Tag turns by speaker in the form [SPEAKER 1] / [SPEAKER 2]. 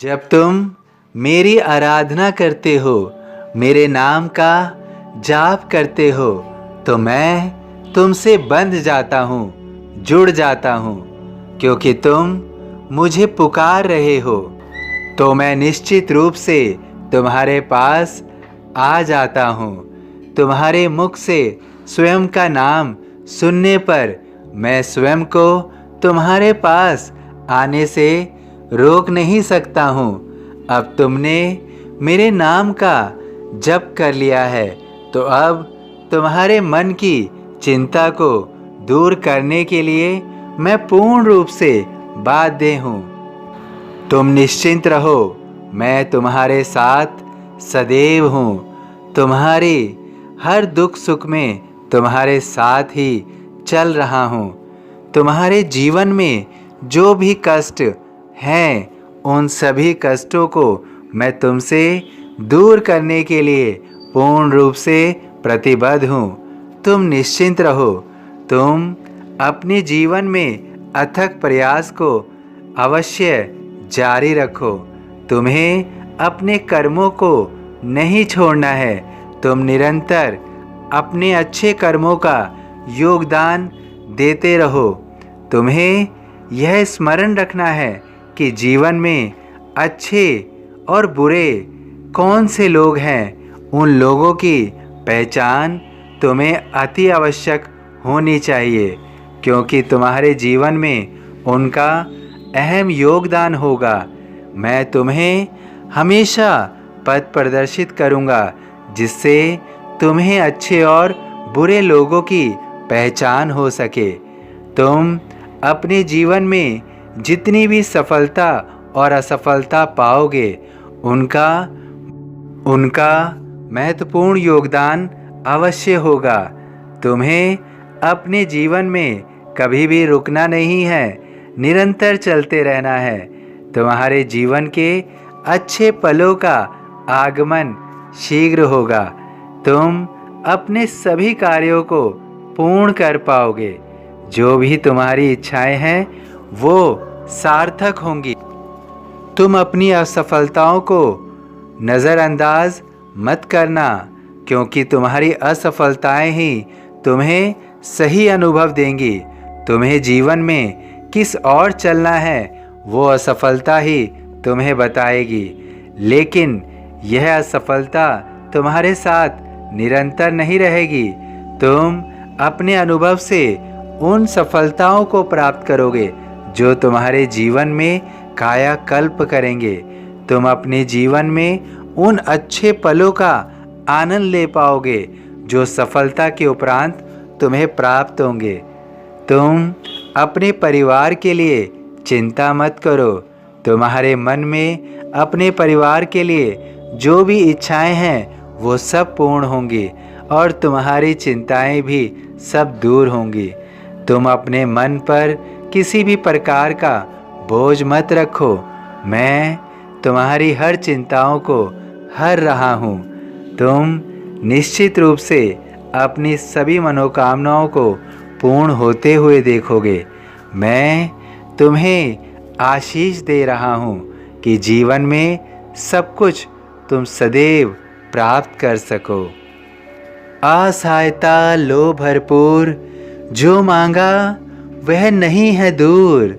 [SPEAKER 1] जब तुम मेरी आराधना करते हो, मेरे नाम का जाप करते हो, तो मैं तुमसे बंध जाता हूँ, जुड़ जाता हूँ। क्योंकि तुम मुझे पुकार रहे हो, तो मैं निश्चित रूप से तुम्हारे पास आ जाता हूँ। तुम्हारे मुख से स्वयं का नाम सुनने पर मैं स्वयं को तुम्हारे पास आने से रोक नहीं सकता हूँ। अब तुमने मेरे नाम का जप कर लिया है, तो अब तुम्हारे मन की चिंता को दूर करने के लिए मैं पूर्ण रूप से बाध्य हूँ। तुम निश्चिंत रहो, मैं तुम्हारे साथ सदैव हूँ। तुम्हारे हर दुख सुख में तुम्हारे साथ ही चल रहा हूँ। तुम्हारे जीवन में जो भी कष्ट हैं, उन सभी कष्टों को मैं तुमसे दूर करने के लिए पूर्ण रूप से प्रतिबद्ध हूँ। तुम निश्चिंत रहो। तुम अपने जीवन में अथक प्रयास को अवश्य जारी रखो। तुम्हें अपने कर्मों को नहीं छोड़ना है। तुम निरंतर अपने अच्छे कर्मों का योगदान देते रहो। तुम्हें यह स्मरण रखना है कि जीवन में अच्छे और बुरे कौन से लोग हैं। उन लोगों की पहचान तुम्हें अति आवश्यक होनी चाहिए, क्योंकि तुम्हारे जीवन में उनका अहम योगदान होगा। मैं तुम्हें हमेशा पथ प्रदर्शित करूंगा, जिससे तुम्हें अच्छे और बुरे लोगों की पहचान हो सके। तुम अपने जीवन में जितनी भी सफलता और असफलता पाओगे, उनका महत्वपूर्ण योगदान अवश्य होगा। तुम्हें अपने जीवन में कभी भी रुकना नहीं है, निरंतर चलते रहना है। तुम्हारे जीवन के अच्छे पलों का आगमन शीघ्र होगा। तुम अपने सभी कार्यों को पूर्ण कर पाओगे। जो भी तुम्हारी इच्छाएं हैं, वो सार्थक होंगी। तुम अपनी असफलताओं को नज़रअंदाज मत करना, क्योंकि तुम्हारी असफलताएं ही तुम्हें सही अनुभव देंगी। तुम्हें जीवन में किस ओर चलना है, वो असफलता ही तुम्हें बताएगी। लेकिन यह असफलता तुम्हारे साथ निरंतर नहीं रहेगी। तुम अपने अनुभव से उन सफलताओं को प्राप्त करोगे जो तुम्हारे जीवन में कायाकल्प करेंगे। तुम अपने जीवन में उन अच्छे पलों का आनंद ले पाओगे जो सफलता के उपरांत तुम्हें प्राप्त होंगे। तुम अपने परिवार के लिए चिंता मत करो। तुम्हारे मन में अपने परिवार के लिए जो भी इच्छाएं हैं, वो सब पूर्ण होंगी और तुम्हारी चिंताएं भी सब दूर होंगी। तुम अपने मन पर किसी भी प्रकार का बोझ मत रखो। मैं तुम्हारी हर चिंताओं को हर रहा हूँ। तुम निश्चित रूप से अपनी सभी मनोकामनाओं को पूर्ण होते हुए देखोगे। मैं तुम्हें आशीष दे रहा हूँ कि जीवन में सब कुछ तुम सदैव प्राप्त कर सको। असहायता लो भरपूर, जो मांगा वह नहीं है दूर।